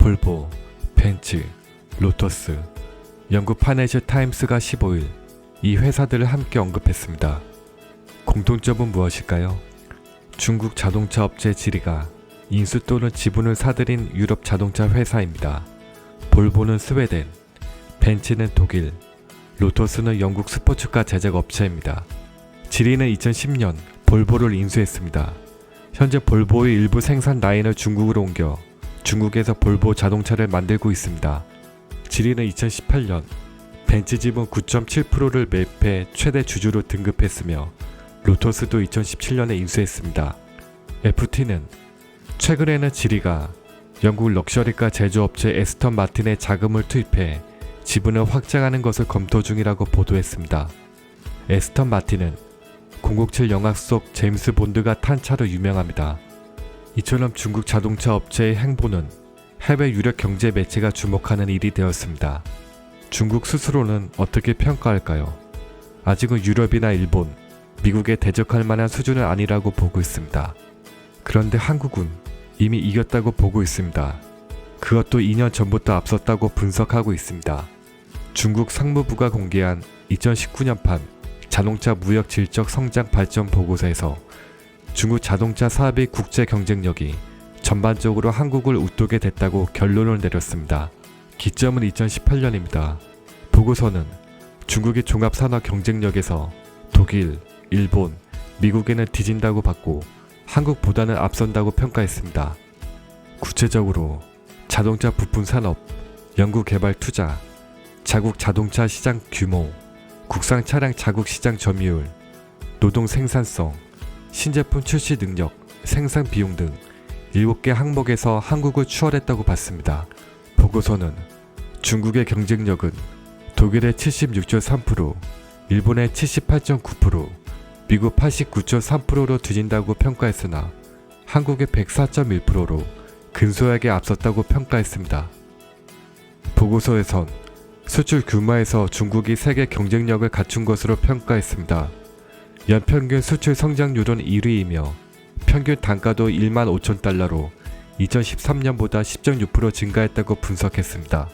볼보, 벤츠, 로터스, 영국 파이낸셜 타임스가 15일 이 회사들을 함께 언급했습니다. 공통점은 무엇일까요? 중국 자동차 업체 지리가 인수 또는 지분을 사들인 유럽 자동차 회사입니다. 볼보는 스웨덴, 벤츠는 독일, 로터스는 영국 스포츠카 제작 업체입니다. 지리는 2010년 볼보를 인수했습니다. 현재 볼보의 일부 생산 라인을 중국으로 옮겨 중국에서 볼보 자동차를 만들고 있습니다. 지리는 2018년 벤츠 지분 9.7%를 매입해 최대 주주로 등급했으며 로터스도 2017년에 인수했습니다. FT는 최근에는 지리가 영국 럭셔리카 제조업체 에스턴 마틴에 자금을 투입해 지분을 확장하는 것을 검토 중이라고 보도했습니다. 에스턴 마틴은 007 영화 속 제임스 본드가 탄 차로 유명합니다. 이처럼 중국 자동차 업체의 행보는 해외 유력 경제 매체가 주목하는 일이 되었습니다. 중국 스스로는 어떻게 평가할까요? 아직은 유럽이나 일본, 미국에 대적할 만한 수준은 아니라고 보고 있습니다. 그런데 한국은 이미 이겼다고 보고 있습니다. 그것도 2년 전부터 앞섰다고 분석하고 있습니다. 중국 상무부가 공개한 2019년판 자동차 무역 질적 성장 발전 보고서에서 중국 자동차 사업의 국제 경쟁력이 전반적으로 한국을 웃도게 됐다고 결론을 내렸습니다. 기점은 2018년입니다. 보고서는 중국의 종합산업 경쟁력에서 독일, 일본, 미국에는 뒤진다고 봤고 한국보다는 앞선다고 평가했습니다. 구체적으로 자동차 부품 산업, 연구개발 투자, 자국 자동차 시장 규모, 국산 차량 자국 시장 점유율, 노동 생산성, 신제품 출시 능력, 생산 비용 등 7개 항목에서 한국을 추월했다고 봤습니다. 보고서는 중국의 경쟁력은 독일의 76.3%, 일본의 78.9%, 미국 89.3%로 뒤진다고 평가했으나 한국의 104.1%로 근소하게 앞섰다고 평가했습니다. 보고서에선 수출 규모에서 중국이 세계 경쟁력을 갖춘 것으로 평가했습니다. 연평균 수출 성장률은 1위이며 평균 단가도 15,000달러로 2013년보다 10.6% 증가했다고 분석했습니다.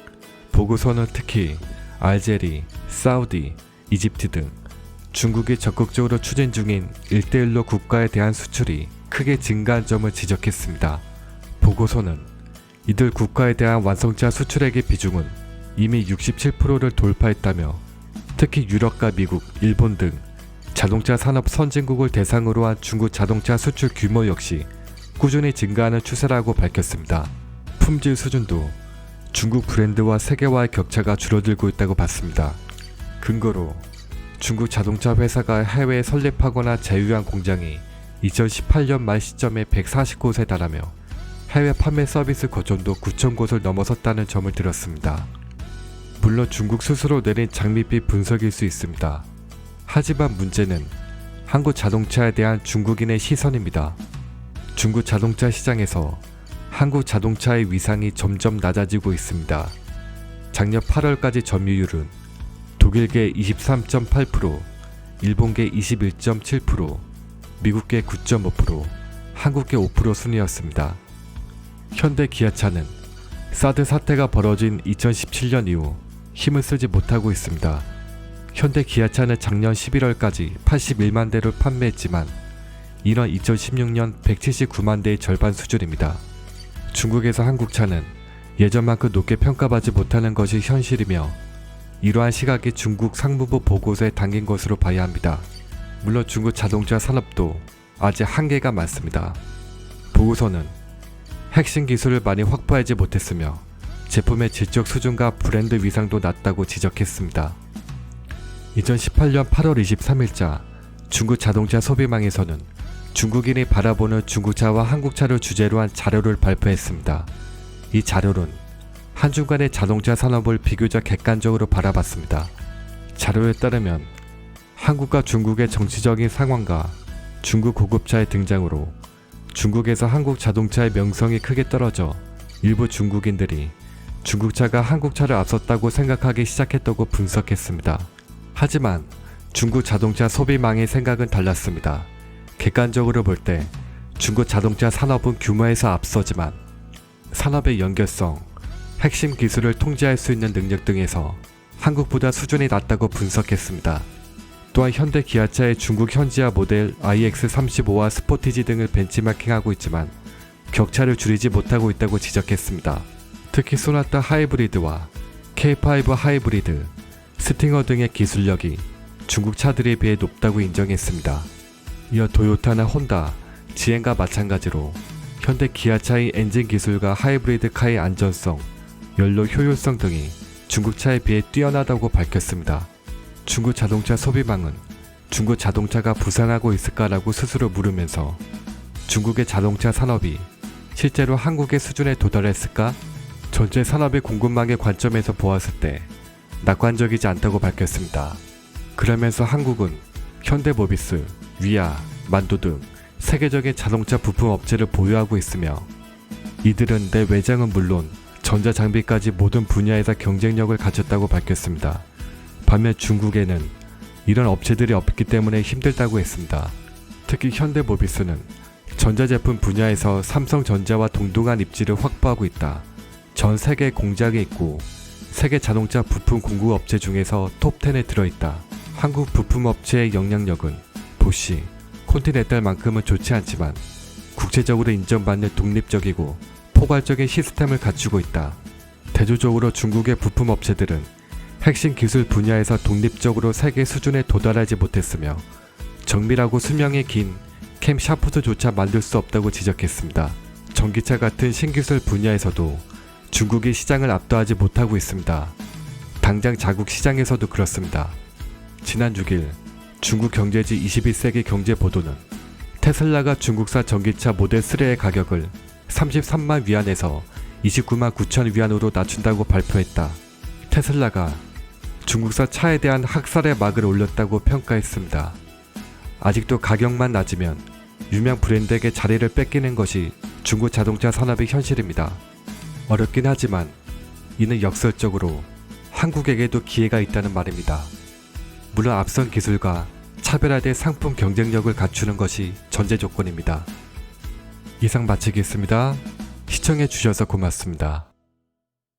보고서는 특히 알제리, 사우디, 이집트 등 중국이 적극적으로 추진 중인 1:1로 국가에 대한 수출이 크게 증가한 점을 지적했습니다. 보고서는 이들 국가에 대한 완성차 수출액의 비중은 이미 67%를 돌파했다며 특히 유럽과 미국, 일본 등 자동차 산업 선진국을 대상으로 한 중국 자동차 수출 규모 역시 꾸준히 증가하는 추세라고 밝혔습니다. 품질 수준도 중국 브랜드와 세계화의 격차가 줄어들고 있다고 봤습니다. 근거로 중국 자동차 회사가 해외에 설립하거나 제휴한 공장이 2018년 말 시점에 140곳에 달하며 해외 판매 서비스 거점도 9,000곳을 넘어섰다는 점을 들었습니다. 물론 중국 스스로 내린 장밋빛 분석일 수 있습니다. 하지만 문제는 한국 자동차에 대한 중국인의 시선입니다. 중국 자동차 시장에서 한국 자동차의 위상이 점점 낮아지고 있습니다. 작년 8월까지 점유율은 독일계 23.8%, 일본계 21.7%, 미국계 9.5%, 한국계 5% 순이었습니다. 현대 기아차는 사드 사태가 벌어진 2017년 이후 힘을 쓰지 못하고 있습니다. 현대 기아차는 작년 11월까지 81만 대를 판매했지만 이런 2016년 179만 대의 절반 수준입니다. 중국에서 한국차는 예전만큼 높게 평가받지 못하는 것이 현실이며 이러한 시각이 중국 상무부 보고서에 담긴 것으로 봐야 합니다. 물론 중국 자동차 산업도 아직 한계가 많습니다. 보고서는 핵심 기술을 많이 확보하지 못했으며 제품의 질적 수준과 브랜드 위상도 낮다고 지적했습니다. 2018년 8월 23일자 중국 자동차 소비망에서는 중국인이 바라보는 중국차와 한국차를 주제로 한 자료를 발표했습니다. 이 자료는 한중간의 자동차 산업을 비교적 객관적으로 바라봤습니다. 자료에 따르면 한국과 중국의 정치적인 상황과 중국 고급차의 등장으로 중국에서 한국 자동차의 명성이 크게 떨어져 일부 중국인들이 중국차가 한국차를 앞섰다고 생각하기 시작했다고 분석했습니다. 하지만 중국 자동차 소비망의 생각은 달랐습니다. 객관적으로 볼 때 중국 자동차 산업은 규모에서 앞서지만 산업의 연결성, 핵심 기술을 통제할 수 있는 능력 등에서 한국보다 수준이 낮다고 분석했습니다. 또한 현대 기아차의 중국 현지화 모델 iX35와 스포티지 등을 벤치마킹하고 있지만 격차를 줄이지 못하고 있다고 지적했습니다. 특히 소나타 하이브리드와 K5 하이브리드, 스팅어 등의 기술력이 중국 차들에 비해 높다고 인정했습니다. 이어 도요타나 혼다, GM과 마찬가지로 현대 기아차의 엔진 기술과 하이브리드 카의 안전성, 연료 효율성 등이 중국 차에 비해 뛰어나다고 밝혔습니다. 중국 자동차 소비망은 중국 자동차가 부상하고 있을까라고 스스로 물으면서 중국의 자동차 산업이 실제로 한국의 수준에 도달했을까? 전체 산업의 공급망의 관점에서 보았을 때 낙관적이지 않다고 밝혔습니다. 그러면서 한국은 현대모비스, 위아, 만도 등 세계적인 자동차 부품 업체를 보유하고 있으며 이들은 내 외장은 물론 전자장비까지 모든 분야에서 경쟁력을 갖췄다고 밝혔습니다. 반면 중국에는 이런 업체들이 없기 때문에 힘들다고 했습니다. 특히 현대모비스는 전자제품 분야에서 삼성전자와 동등한 입지를 확보하고 있다. 전 세계 공장이 있고 세계 자동차 부품 공급 업체 중에서 톱10에 들어있다. 한국 부품 업체의 영향력은 보쉬, 콘티넨탈만큼은 좋지 않지만 국제적으로 인정받는 독립적이고 포괄적인 시스템을 갖추고 있다. 대조적으로 중국의 부품 업체들은 핵심 기술 분야에서 독립적으로 세계 수준에 도달하지 못했으며 정밀하고 수명이 긴 캠샤프트조차 만들 수 없다고 지적했습니다. 전기차 같은 신기술 분야에서도 중국이 시장을 압도하지 못하고 있습니다. 당장 자국 시장에서도 그렇습니다. 지난 6일 중국 경제지 21세기 경제 보도는 테슬라가 중국산 전기차 모델 3의 가격을 33만 위안에서 29만 9천 위안으로 낮춘다고 발표했다. 테슬라가 중국산 차에 대한 학살의 막을 올렸다고 평가했습니다. 아직도 가격만 낮으면 유명 브랜드에게 자리를 뺏기는 것이 중국 자동차 산업의 현실입니다. 어렵긴 하지만 이는 역설적으로 한국에게도 기회가 있다는 말입니다. 물론 앞선 기술과 차별화된 상품 경쟁력을 갖추는 것이 전제 조건입니다. 이상 마치겠습니다. 시청해 주셔서 고맙습니다.